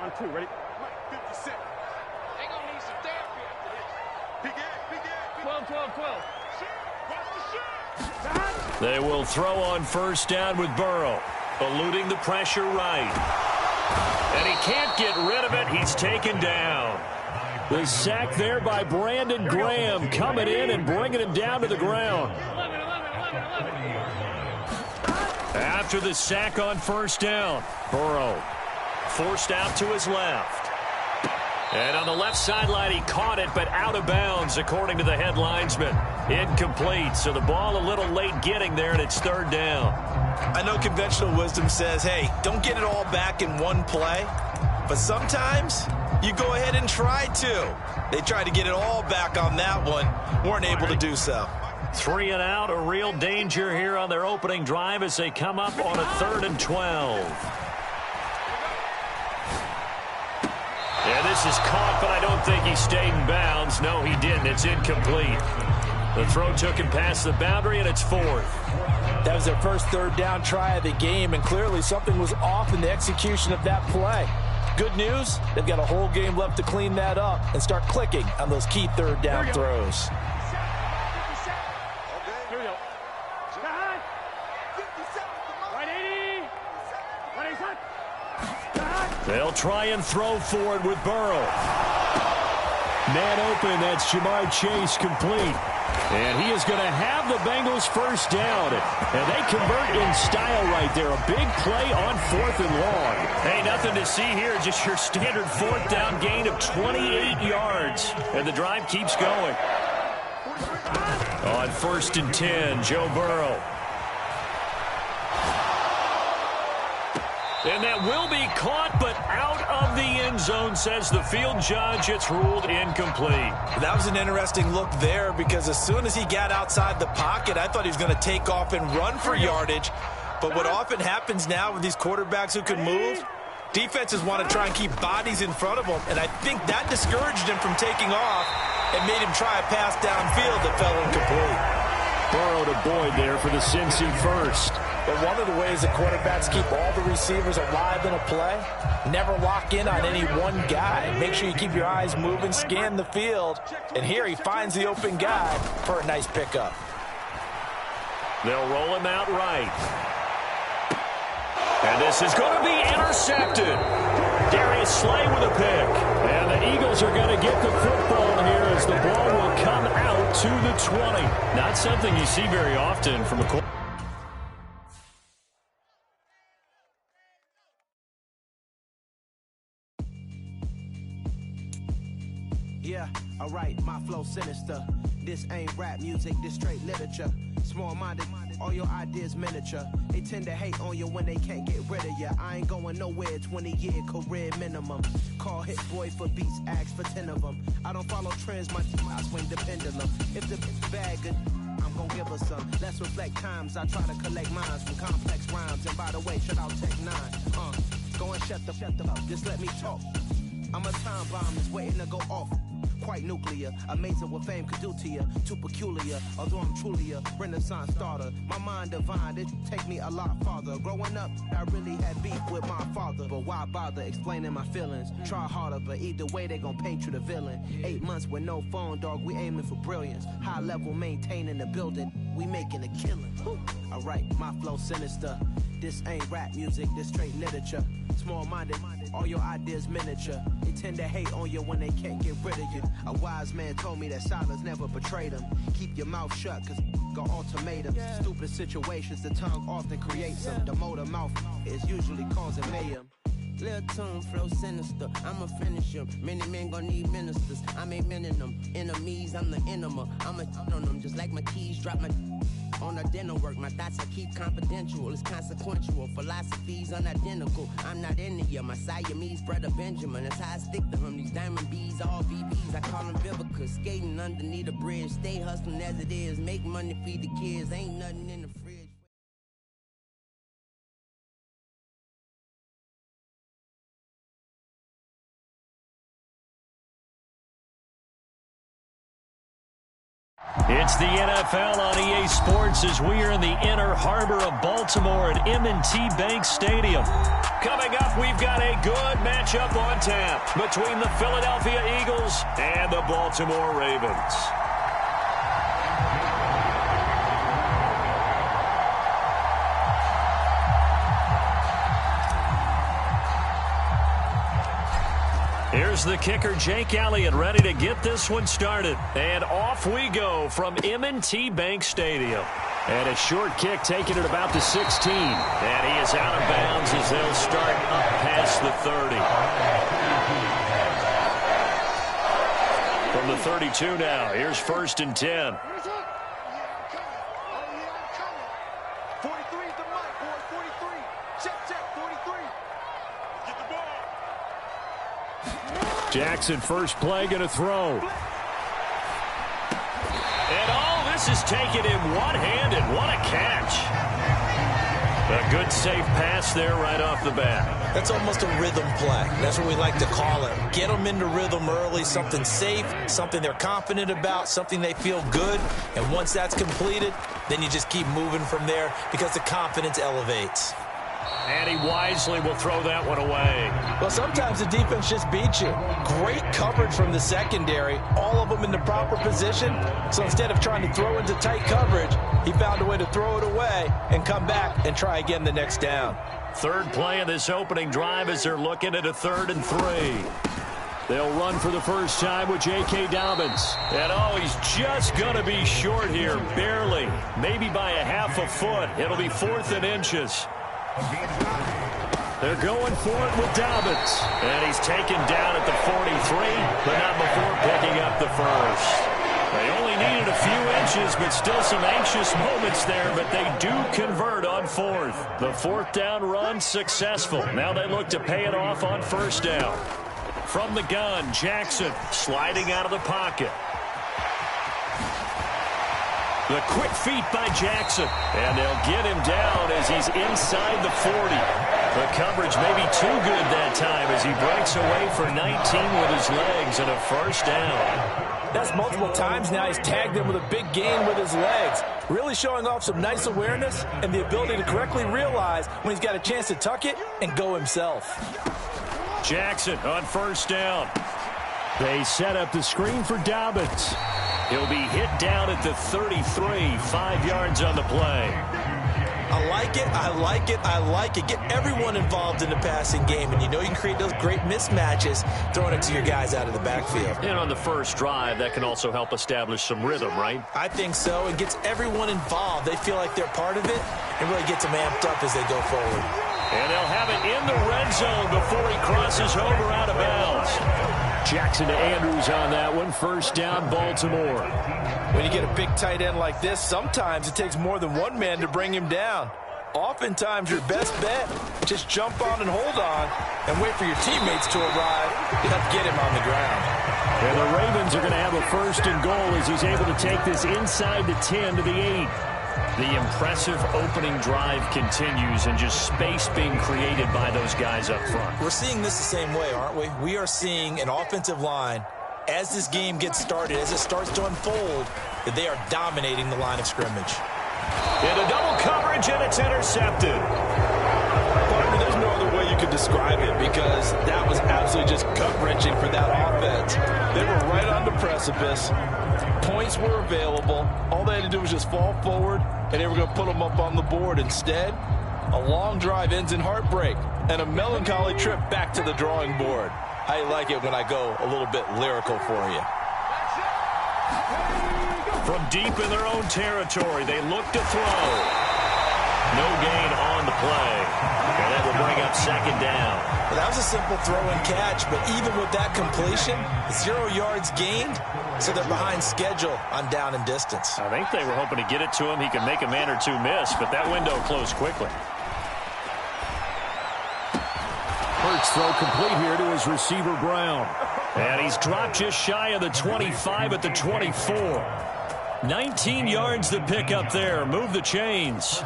Round two, ready? 50 seconds. They gonna need some therapy after this. Big 12, 12, 12. They will throw on first down with Burrow, eluding the pressure right. And he can't get rid of it. He's taken down. The sack there by Brandon Graham coming in and bringing him down to the ground. 11. After the sack on first down, Burrow forced out to his left. And on the left sideline, he caught it, but out of bounds, according to the head linesman. Incomplete, so the ball a little late getting there, and it's third down. I know conventional wisdom says, hey, don't get it all back in one play. But sometimes you go ahead and try to. They tried to get it all back on that one. Weren't able to do so. 3 and out, a real danger here on their opening drive as they come up on a 3rd and 12. Yeah, this is caught, but I don't think he stayed in bounds. No, he didn't. It's incomplete. The throw took him past the boundary, and it's 4th. That was their first third down try of the game, and clearly something was off in the execution of that play. Good news, they've got a whole game left to clean that up and start clicking on those key third down throws. They'll try and throw forward with Burrow. Man open, that's Jamar Chase complete. And he is going to have the Bengals first down. And they convert in style right there. A big play on 4th and long. Hey, nothing to see here. Just your standard 4th down gain of 28 yards. And the drive keeps going. On 1st and 10, Joe Burrow. And that will be caught, but out of the end zone, says the field judge. It's ruled incomplete. That was an interesting look there because as soon as he got outside the pocket, I thought he was going to take off and run for yardage. But what often happens now with these quarterbacks who can move, defenses want to try and keep bodies in front of them. And I think that discouraged him from taking off and made him try a pass downfield that fell incomplete. Burrow to Boyd there for the Cincy first. But one of the ways the quarterbacks keep all the receivers alive in a play, never lock in on any one guy. Make sure you keep your eyes moving, scan the field. And here he finds the open guy for a nice pickup. They'll roll him out right. And this is going to be intercepted. Darius Slay with a pick. And the Eagles are going to get the football here as the ball will come out to the 20. Not something you see very often from a quarterback. Yeah, alright, my flow sinister. This ain't rap music, this straight literature. Small-minded, all your ideas miniature. They tend to hate on you when they can't get rid of you. I ain't going nowhere, 20-year career minimum. Call Hit Boy for beats, ask for 10 of them. I don't follow trends, I swing the pendulum. If the bag good, I'm gonna give her some. Let's reflect times, I try to collect minds from complex rhymes. And by the way, shout out Tech 9. Go and shut the up, just let me talk. I'm a time bomb that's waiting to go off. Quite nuclear, amazing what fame could do to you. Too peculiar, although I'm truly a renaissance starter. My mind divine, it take me a lot farther. Growing up, I really had beef with my father. But why bother explaining my feelings? Try harder, but either way they gon' paint you the villain. 8 months with no phone, dog, we aiming for brilliance. High level maintaining the building, we making a killing. Alright, my flow sinister. This ain't rap music, this straight literature. Small-minded, all your ideas miniature. They tend to hate on you when they can't get rid of you. A wise man told me that silence never betrayed him. Keep your mouth shut, cause got ultimatums. Stupid situations, the tongue often creates them. The motor mouth is usually causing mayhem. Lil' tune, flow sinister, I'ma finish him. Many men gon' need ministers, I'm a men in them. Enemies, I'm the enema, I'm a on them. Just like my keys, drop my on a dental work. My thoughts I keep confidential, it's consequential. Philosophies unidentical, I'm not into you. My Siamese brother Benjamin, that's how I stick to him. These diamond bees, all BBs, I call them Vivica. Skating underneath a bridge, stay hustling as it is. Make money, feed the kids, ain't nothing in the fridge. It's the NFL on EA Sports as we are in the inner harbor of Baltimore at M&T Bank Stadium. Coming up, we've got a good matchup on tap between the Philadelphia Eagles and the Baltimore Ravens. Here's the kicker, Jake Elliott, ready to get this one started. And off we go from M&T Bank Stadium. And a short kick taken at about the 16. And he is out of bounds as they'll start up past the 30. From the 32 now, here's 1st and 10. 43 at the mic, boy, 43. Check, 43. Get the ball. Jackson, first play, going to throw. And all this is taken in one-handed. What a catch. A good, safe pass there right off the bat. That's almost a rhythm play. That's what we like to call it. Get them into rhythm early, something safe, something they're confident about, something they feel good. And once that's completed, then you just keep moving from there because the confidence elevates. And he wisely will throw that one away. Well, sometimes the defense just beats you. Great coverage from the secondary, all of them in the proper position. So instead of trying to throw into tight coverage, he found a way to throw it away and come back and try again the next down. Third play of this opening drive as they're looking at a 3rd and 3. They'll run for the first time with J.K. Dobbins. And, he's just going to be short here, barely. Maybe by a half a foot. It'll be 4th and inches. They're going for it with Dobbins. And he's taken down at the 43, but not before picking up the first. They only needed a few inches, but still some anxious moments there, but they do convert on 4th. The 4th down run successful. Now they look to pay it off on 1st down. From the gun, Jackson sliding out of the pocket. The quick feet by Jackson. And they'll get him down as he's inside the 40. The coverage may be too good that time as he breaks away for 19 with his legs and a 1st down. That's multiple times now. He's tagged him with a big gain with his legs. Really showing off some nice awareness and the ability to correctly realize when he's got a chance to tuck it and go himself. Jackson on 1st down. They set up the screen for Dobbins. He'll be hit down at the 33, 5 yards on the play. I like it, I like it, I like it. Get everyone involved in the passing game, and you know you can create those great mismatches throwing it to your guys out of the backfield. And on the first drive, that can also help establish some rhythm, right? I think so. It gets everyone involved. They feel like they're part of it and really gets them amped up as they go forward. And they'll have it in the red zone before he crosses over out of bounds. Jackson to Andrews on that one. 1st down, Baltimore. When you get a big tight end like this, sometimes it takes more than one man to bring him down. Oftentimes, your best bet, just jump on and hold on and wait for your teammates to arrive to help get him on the ground. And the Ravens are going to have a 1st and goal as he's able to take this inside the 10 to the 8. The impressive opening drive continues and just space being created by those guys up front. We're seeing this the same way, aren't we? We are seeing an offensive line, as this game gets started, as it starts to unfold, that they are dominating the line of scrimmage. Into double coverage, and it's intercepted. There's no other way you could describe it because that was absolutely just gut-wrenching for that offense. They were right on the precipice. Points were available. All they had to do was just fall forward, and they were going to put them up on the board. Instead, a long drive ends in heartbreak and a melancholy trip back to the drawing board. I like it when I go a little bit lyrical for you. From deep in their own territory, they look to throw. No gain on the play. And that will bring up 2nd down. Well, that was a simple throw and catch, but even with that completion, 0 yards gained, so they're behind schedule on down and distance. I think they were hoping to get it to him. He could make a man or two miss, but that window closed quickly. Hurts throw complete here to his receiver, Brown. And he's dropped just shy of the 25 at the 24. 19 yards to pick up there. Move the chains.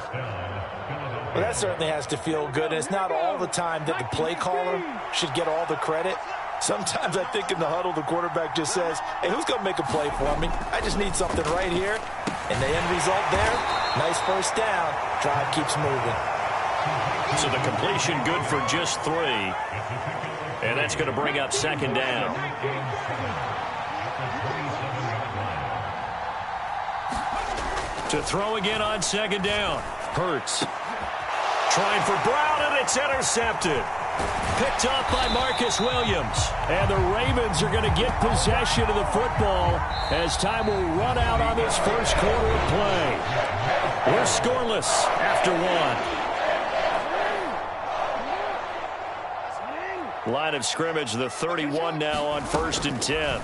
Well, that certainly has to feel good. And it's not all the time that the play caller should get all the credit. Sometimes I think in the huddle, the quarterback just says, hey, who's going to make a play for me? I just need something right here. And the end result there, nice first down. Drive keeps moving. So the completion good for just 3. And that's going to bring up second down. To throw again on second down. Hurts. Trying for Brown, and it's intercepted. Picked up by Marcus Williams. And the Ravens are going to get possession of the football as time will run out on this first quarter of play. We're scoreless after 1. Line of scrimmage, the 31 now on 1st and 10.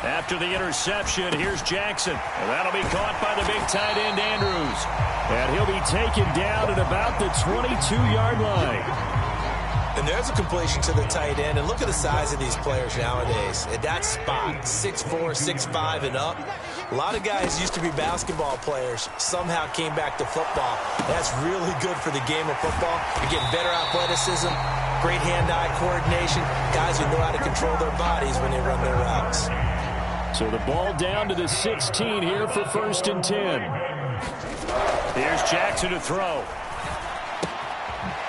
After the interception, here's Jackson. And that'll be caught by the big tight end, Andrews. And he'll be taken down at about the 22-yard line. And there's a completion to the tight end. And look at the size of these players nowadays. At that spot, 6'4", 6'5", and up. A lot of guys used to be basketball players, somehow came back to football. That's really good for the game of football. You're getting better athleticism, great hand-eye coordination, guys who know how to control their bodies when they run their routes. So the ball down to the 16 here for 1st and 10. Here's Jackson to throw.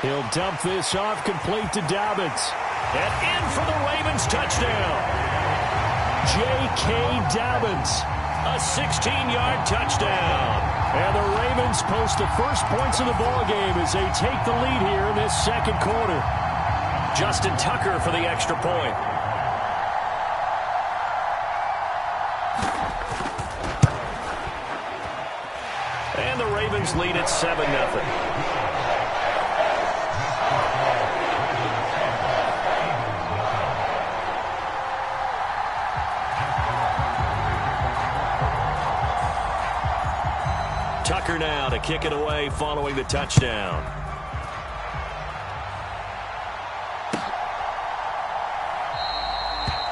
He'll dump this off, complete to Dobbins. And in for the Ravens touchdown. J.K. Dobbins, a 16-yard touchdown. And the Ravens post the first points of the ball game as they take the lead here in this second quarter. Justin Tucker for the extra point. And the Ravens lead at 7-0. Tucker now to kick it away following the touchdown.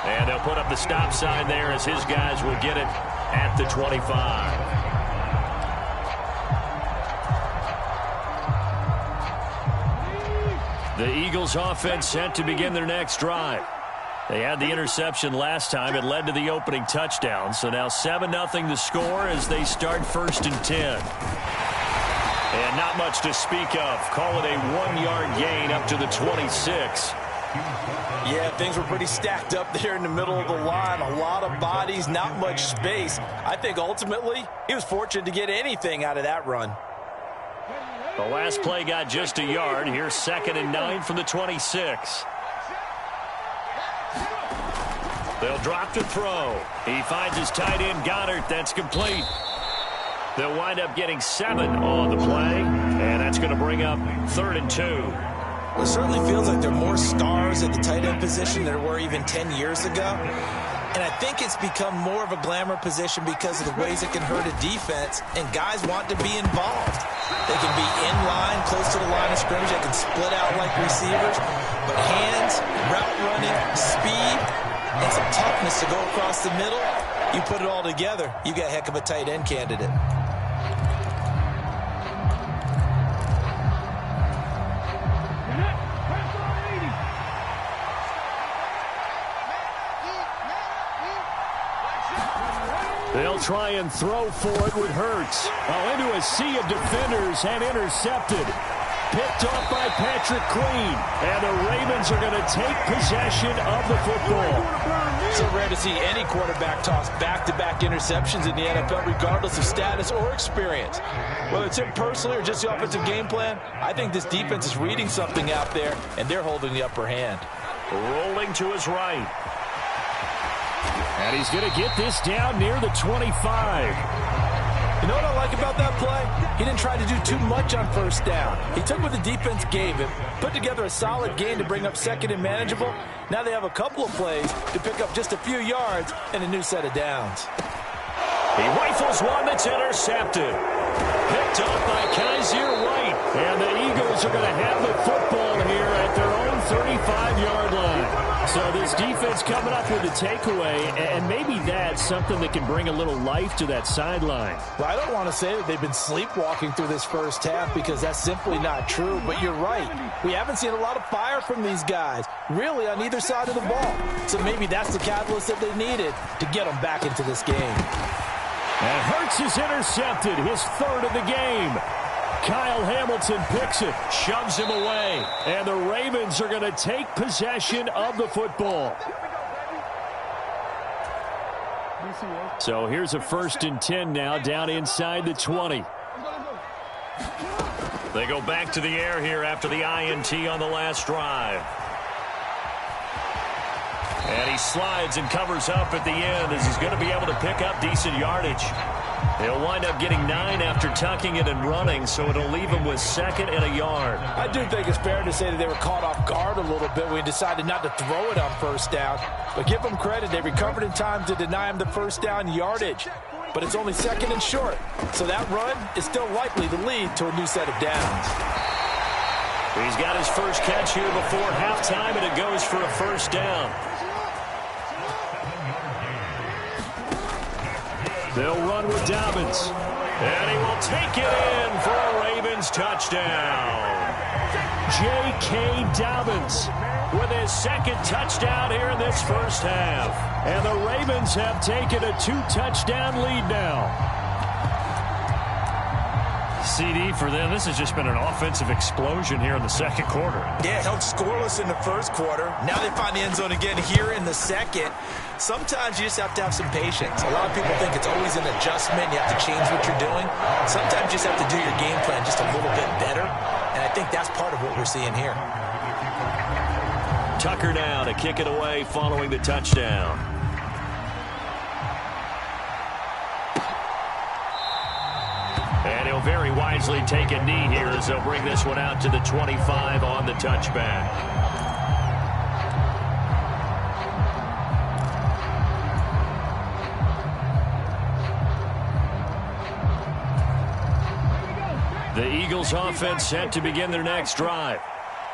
And they'll put up the stop sign there as his guys will get it at the 25. The Eagles offense set to begin their next drive. They had the interception last time. It led to the opening touchdown. So now 7-0 the score as they start 1st and 10. And not much to speak of. Call it a 1-yard gain up to the 26. Yeah, things were pretty stacked up there in the middle of the line. A lot of bodies, not much space. I think ultimately he was fortunate to get anything out of that run. The last play got just a yard. Here's 2nd and 9 from the 26. They'll drop to throw. He finds his tight end, Goddard. That's complete. They'll wind up getting 7 on the play, and that's going to bring up 3rd and 2. Well, it certainly feels like there are more stars at the tight end position than there were even 10 years ago. And I think it's become more of a glamour position because of the ways it can hurt a defense, and guys want to be involved. They can be in line, close to the line of scrimmage. They can split out like receivers. But hands, route running, speed, and some toughness to go across the middle, you put it all together, you got a heck of a tight end candidate. They'll try and throw for it with Hurts. Into a sea of defenders and intercepted. Picked off by Patrick Queen. And the Ravens are going to take possession of the football. So rare to see any quarterback toss back-to-back interceptions in the NFL, regardless of status or experience. Whether it's him personally or just the offensive game plan, I think this defense is reading something out there, and they're holding the upper hand. Rolling to his right. And he's going to get this down near the 25. You know what I like about that play? He didn't try to do too much on first down. He took what the defense gave him, put together a solid gain to bring up 2nd and manageable. Now they have a couple of plays to pick up just a few yards and a new set of downs. He rifles one that's intercepted. Picked up by Kaiser White. And the Eagles are going to have the football here at their own 35-yard line. So this this defense coming up with a takeaway, and maybe that's something that can bring a little life to that sideline. Well, I don't want to say that they've been sleepwalking through this first half because that's simply not true, but you're right. We haven't seen a lot of fire from these guys, really, on either side of the ball. So maybe that's the catalyst that they needed to get them back into this game. And Hurts is intercepted, his third of the game. Kyle Hamilton picks it, shoves him away, and the Ravens are going to take possession of the football. So here's a 1st and 10 now, down inside the 20. They go back to the air here after the INT on the last drive. And he slides and covers up at the end as he's going to be able to pick up decent yardage. He'll wind up getting 9 after tucking it and running, so it'll leave him with 2nd and a yard. I do think it's fair to say that they were caught off guard a little bit when he decided not to throw it on 1st down. But give them credit, they recovered in time to deny him the 1st down yardage. But it's only 2nd and short, so that run is still likely to lead to a new set of downs. He's got his first catch here before halftime, and it goes for a 1st down. They'll run with Dobbins. And he will take it in for a Ravens touchdown. J.K. Dobbins with his 2nd touchdown here in this first half. And the Ravens have taken a 2-touchdown lead now. CD for them, this has just been an offensive explosion here in the 2nd quarter. Yeah, held scoreless in the 1st quarter. Now they find the end zone again here in the 2nd. Sometimes you just have to have some patience. A lot of people think it's always an adjustment. You have to change what you're doing. Sometimes you just have to do your game plan just a little bit better. And I think that's part of what we're seeing here. Tucker now to kick it away following the touchdown. And he'll very wisely take a knee here as they'll bring this one out to the 25 on the touchback. The Eagles offense set to begin their next drive.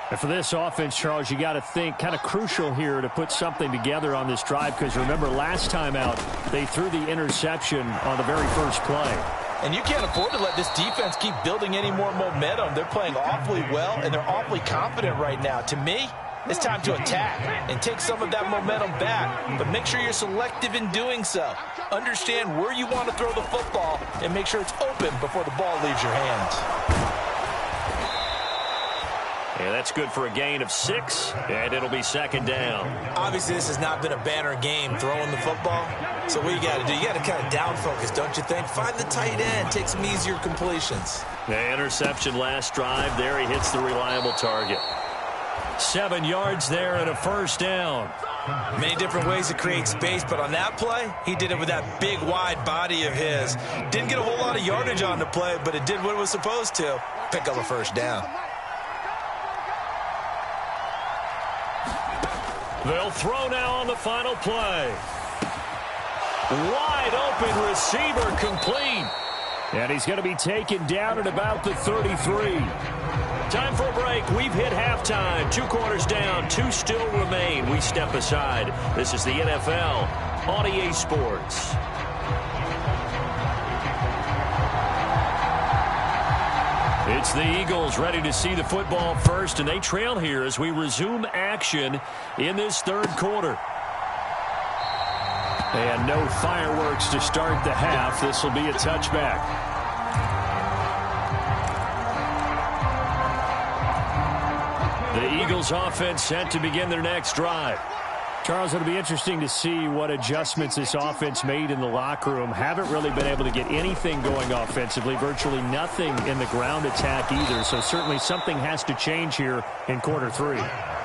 And for this offense, Charles, you got to think kind of crucial here to put something together on this drive because remember last time out they threw the interception on the very first play. And you can't afford to let this defense keep building any more momentum. They're playing awfully well, and they're awfully confident right now. To me, it's time to attack and take some of that momentum back. But make sure you're selective in doing so. Understand where you want to throw the football and make sure it's open before the ball leaves your hands. And that's good for a gain of 6, and it'll be 2nd down. Obviously, this has not been a banner game throwing the football. So what you got to do, you got to kind of down focus, don't you think? Find the tight end, take some easier completions. The interception last drive. There he hits the reliable target. 7 yards there and a 1st down. Many different ways to create space, but on that play, he did it with that big, wide body of his. Didn't get a whole lot of yardage on the play, but it did what it was supposed to. Pick up a 1st down. They'll throw now on the final play. Wide open receiver complete. And he's going to be taken down at about the 33. Time for a break. We've hit halftime. 2 quarters down. 2 still remain. We step aside. This is the NFL on EA Sports. It's the Eagles ready to see the football first, and they trail here as we resume action in this 3rd quarter. And no fireworks to start the half. This will be a touchback. The Eagles offense set to begin their next drive. Charles, it'll be interesting to see what adjustments this offense made in the locker room. Haven't really been able to get anything going offensively, virtually nothing in the ground attack either. So certainly something has to change here in quarter 3.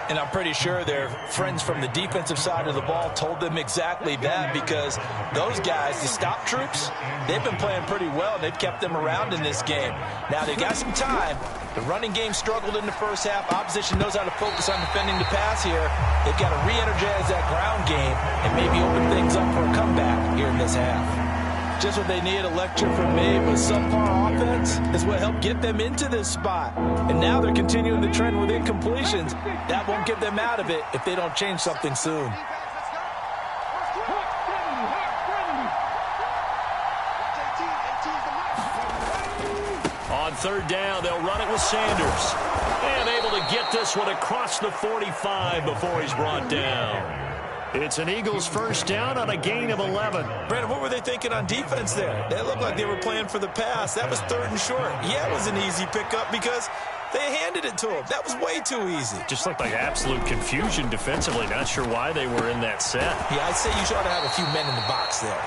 And I'm pretty sure their friends from the defensive side of the ball told them exactly that because those guys, the stop troops, they've been playing pretty well. They've kept them around in this game. Now, they've got some time. The running game struggled in the first half. Opposition knows how to focus on defending the pass here. They've got to re-energize that ground game and maybe open things up for a comeback here in this half. Just what they need, a lecture from me, but subpar offense is what helped get them into this spot. And now they're continuing the trend with incompletions. That won't get them out of it if they don't change something soon. On third down, they'll run it with Sanders. And able to get this one across the 45 before he's brought down. It's an Eagles first down on a gain of 11. Brandon, what were they thinking on defense there? They looked like they were playing for the pass. That was 3rd and short. Yeah, it was an easy pickup because they handed it to him. That was way too easy. Just looked like absolute confusion defensively. Not sure why they were in that set. Yeah, I'd say you should have a few men in the box there.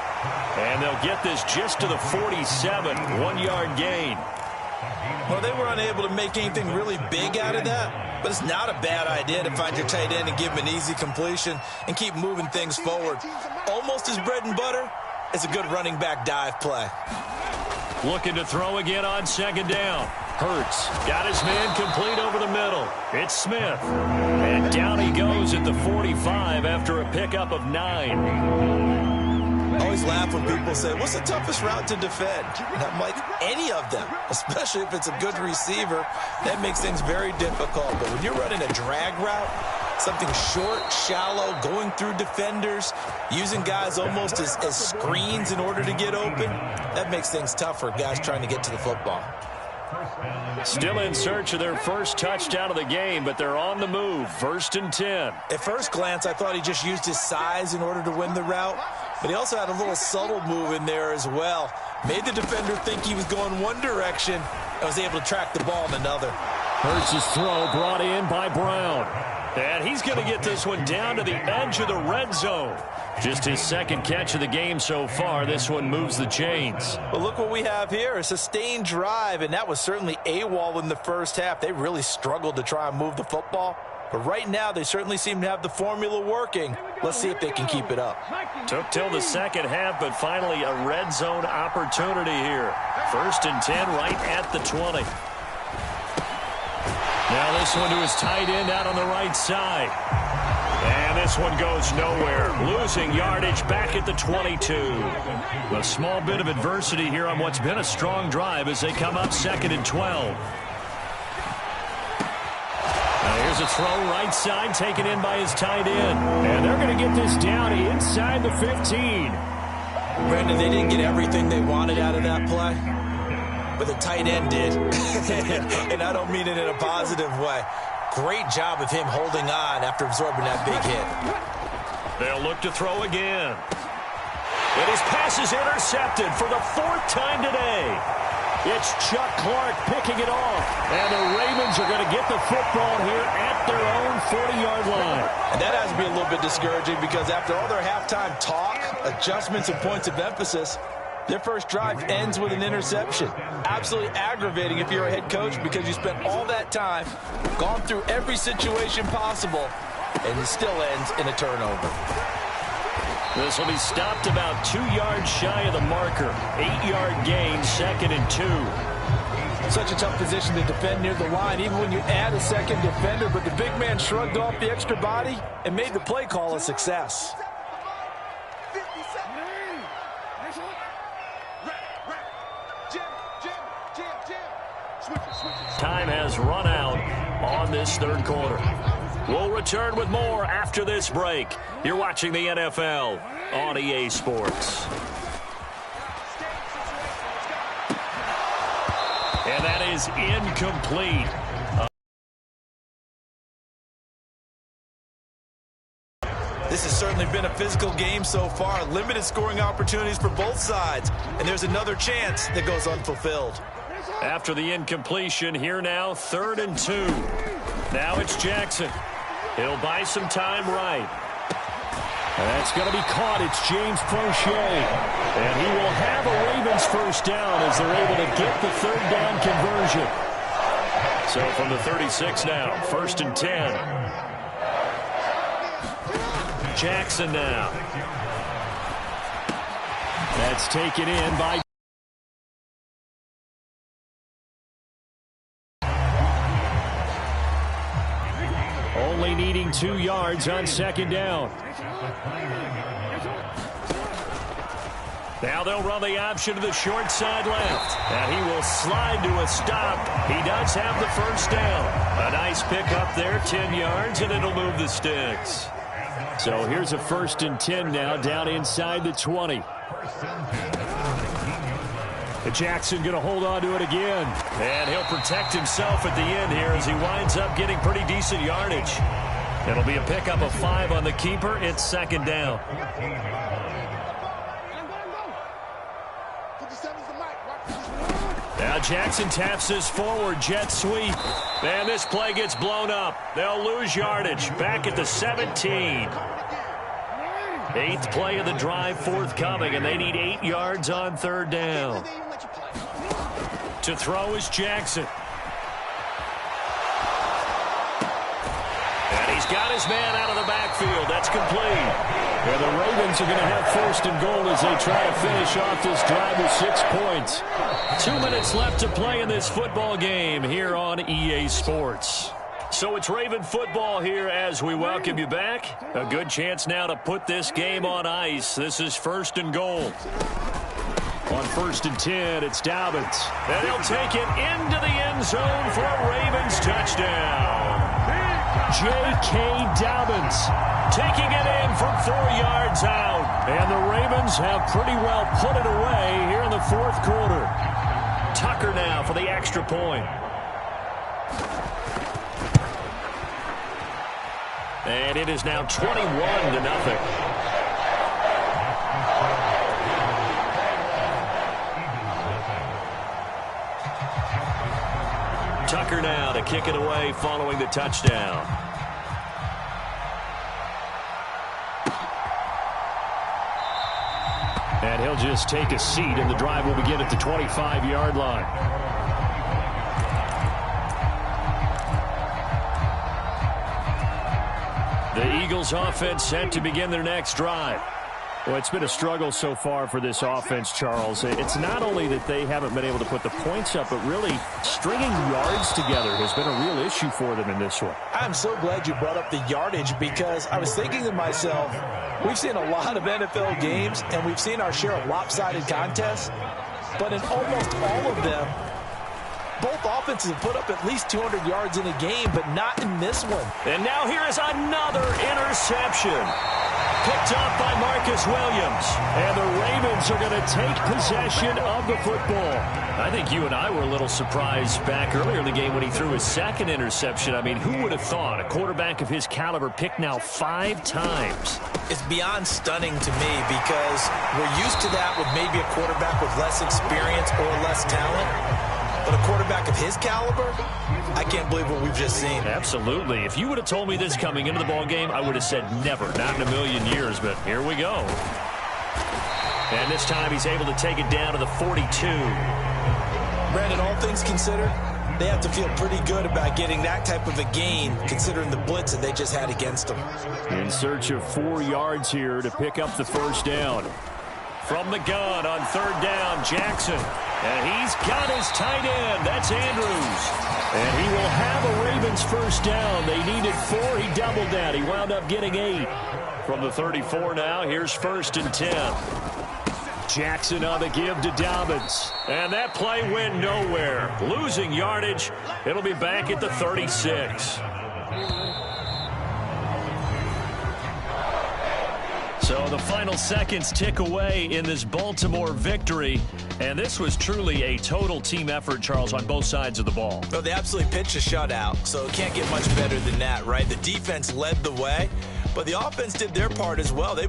And they'll get this just to the 47, 1-yard gain. Well, they were unable to make anything really big out of that, but it's not a bad idea to find your tight end and give him an easy completion and keep moving things forward. Almost his bread and butter is a good running back dive play. Looking to throw again on second down. Hurts got his man complete over the middle. It's Smith. And down he goes at the 45 after a pickup of 9. I always laugh when people say, what's the toughest route to defend? And I'm like, any of them, especially if it's a good receiver. That makes things very difficult. But when you're running a drag route, something short, shallow, going through defenders, using guys almost as screens in order to get open, that makes things tough for guys trying to get to the football. Still in search of their first touchdown of the game, but they're on the move. 1st and 10. At first glance, I thought he just used his size in order to win the route, but he also had a little subtle move in there as well. Made the defender think he was going one direction and was able to track the ball in another. Hurts' throw brought in by Brown. And he's going to get this one down to the edge of the red zone. Just his second catch of the game so far. This one moves the chains. Well, look what we have here, a sustained drive, and that was certainly AWOL in the first half. They really struggled to try and move the football. But right now, they certainly seem to have the formula working. Let's see if they can keep it up. Took till the second half, but finally a red zone opportunity here. 1st and 10 right at the 20. Now this one to his tight end out on the right side. And this one goes nowhere. Losing yardage back at the 22. A small bit of adversity here on what's been a strong drive as they come up 2nd and 12. Now here's a throw right side taken in by his tight end. And they're going to get this down inside the 15. Brandon, they didn't get everything they wanted out of that play, but the tight end did. And I don't mean it in a positive way. Great job of him holding on after absorbing that big hit. They'll look to throw again. And his pass is intercepted for the 4th time today. It's Chuck Clark picking it off. And the Ravens are going to get the football here at their own 40-yard line. And that has to be a little bit discouraging because after all their halftime talk, adjustments, and points of emphasis, their first drive ends with an interception. Absolutely aggravating if you're a head coach because you spent all that time, gone through every situation possible, and it still ends in a turnover. This will be stopped about 2 yards shy of the marker. 8-yard gain, 2nd and 2. Such a tough position to defend near the line, even when you add a second defender, but the big man shrugged off the extra body and made the play call a success. Time has run out on this 3rd quarter. We'll return with more after this break. You're watching the NFL on EA Sports. And that is incomplete. This has certainly been a physical game so far. Limited scoring opportunities for both sides. And there's another chance that goes unfulfilled. After the incompletion, here now, 3rd and 2. Now it's Jackson. He'll buy some time right. That's going to be caught. It's James Prochet. And he will have a Ravens first down as they're able to get the 3rd down conversion. So from the 36 now, 1st and 10. Jackson now. That's taken in by only needing 2 yards on 2nd down. Now they'll run the option to the short side left. And he will slide to a stop. He does have the first down. A nice pick up there, 10 yards, and it'll move the sticks. So here's a 1st and 10 now, down inside the 20. Jackson going to hold on to it again. And he'll protect himself at the end here as he winds up getting pretty decent yardage. It'll be a pickup of 5 on the keeper. It's 2nd down. Now Jackson taps this forward jet sweep. And this play gets blown up. They'll lose yardage. Back at the 17. 8th play of the drive forthcoming, and they need 8 yards on 3rd down. To throw is Jackson. And he's got his man out of the backfield. That's complete. And the Ravens are going to have 1st and goal as they try to finish off this drive with 6 points. 2 minutes left to play in this football game here on EA Sports. So it's Raven football here as we welcome you back. A good chance now to put this game on ice. This is 1st and goal. On 1st and 10, it's Dobbins. And he'll take it into the end zone for a Ravens touchdown. J.K. Dobbins taking it in from 4 yards out. And the Ravens have pretty well put it away here in the 4th quarter. Tucker now for the extra point. And it is now 21-0. Tucker now to kick it away following the touchdown. And he'll just take a seat, and the drive will begin at the 25-yard line. The Eagles offense set to begin their next drive. Well, it's been a struggle so far for this offense, Charles. It's not only that they haven't been able to put the points up, but really stringing yards together has been a real issue for them in this one. I'm so glad you brought up the yardage because I was thinking to myself, we've seen a lot of NFL games and we've seen our share of lopsided contests, but in almost all of them, both offenses have put up at least 200 yards in a game, but not in this one. And now here is another interception. Picked up by Marcus Williams. And the Ravens are going to take possession of the football. I think you and I were a little surprised back earlier in the game when he threw his 2nd interception. I mean, who would have thought a quarterback of his caliber picked now 5 times? It's beyond stunning to me because we're used to that with maybe a quarterback with less experience or less talent. But a quarterback of his caliber, I can't believe what we've just seen. Absolutely. If you would have told me this coming into the ball game, I would have said never, not in a million years, but here we go. And this time he's able to take it down to the 42. Brandon, all things considered, they have to feel pretty good about getting that type of a gain considering the blitz that they just had against them. In search of 4 yards here to pick up the 1st down. From the gun on 3rd down, Jackson. And he's got his tight end. That's Andrews. And he will have a Ravens 1st down. They needed 4. He doubled that. He wound up getting 8. From the 34 now, here's 1st and 10. Jackson on the give to Dobbins. And that play went nowhere. Losing yardage. It'll be back at the 36. So the final seconds tick away in this Baltimore victory. And this was truly a total team effort, Charles, on both sides of the ball. Well, they absolutely pitched a shutout, so it can't get much better than that, right? The defense led the way, but the offense did their part as well. They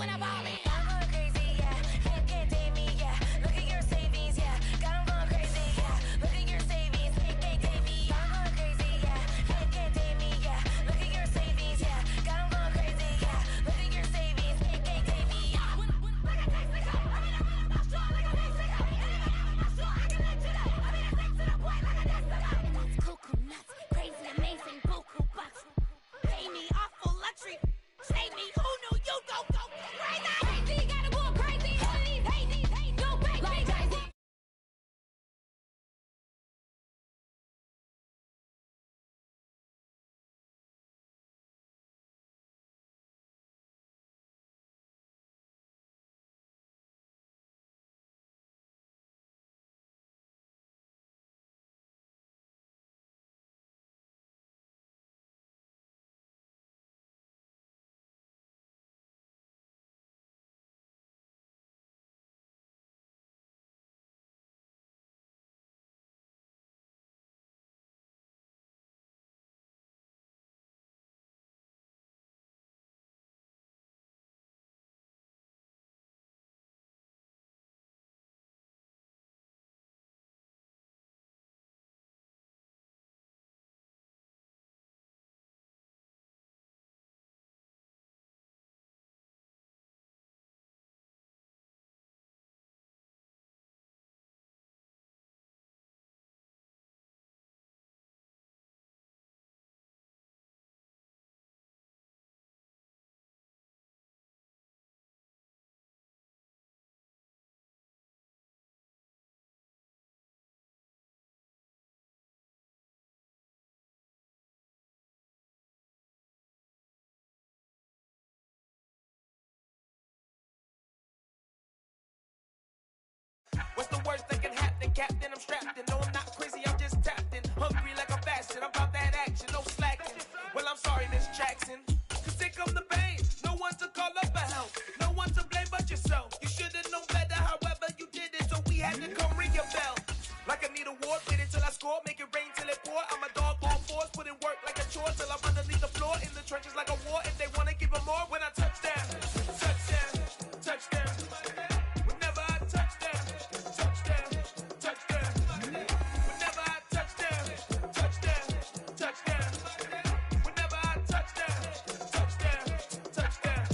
when I ball in. I'm going crazy, yeah. Can't tame me, yeah. Look at your savings, yeah. Got 'em going crazy, yeah. Look at your savings, can't tame me. I'm going crazy, yeah. Can't tame me, yeah. Look at your savings, yeah. Got 'em going crazy, yeah. Look at your savings, can't tame me. Like a taxi cop, I mean, I'm not sure. Like a taxi cop, I'm not sure. I can let you know. I mean, it's to the point like a taxi cop. That's cuckoo nuts, crazy, amazing, buku bucks. Pay me off for luxury. Save me, who knew you go crazy? Crazy, gotta go crazy. Hate, go crazy. Like crazy. What's the worst that can happen, Captain? I'm strapped in. No, I'm not crazy, I'm just tapped in. Hungry like I'm fasting, I'm about that action, no slacking. Well, I'm sorry, Miss Jackson. Cause here come the pain. No one to call up for help. No one to blame but yourself. You should have known better, however you did it. So we had to come ring your bell. Like I need a war, wait until I score. Make it rain till it pour. I'm a dog, all fours. Put in work like a chore till I'm underneath the floor. In the trenches like a war. If they wanna give them more, when I touch down. Touchdown, touchdown. Whenever I touch down. Touchdown, touchdown. Whenever I touchdown, touchdown, touchdown. Whenever I touchdown, touchdown, touchdown.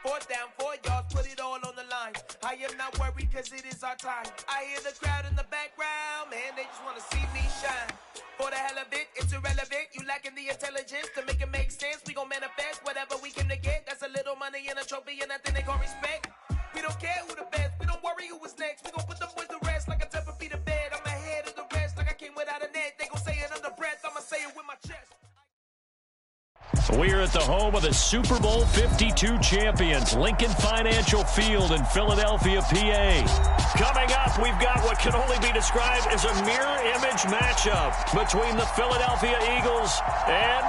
4th down, 4 yards, put it all on the line. I am not worried cause it is our time. I hear the crowd in the background, man, they just wanna see me shine. For the hell of it, it's irrelevant. You lacking the intelligence to make it make sense. We gon' manifest whatever we came to get. That's a little money and a trophy and nothing they call respect. We don't care who the best, we don't worry who was next. We gon' put them boys to rest like a 10 feet of bed. I'm ahead of the rest like I came without a net. They gon' say it under breath, I'ma say it with my chest. We're at the home of the Super Bowl 52 champions, Lincoln Financial Field in Philadelphia, PA. Coming up, we've got what can only be described as a mirror image matchup between the Philadelphia Eagles and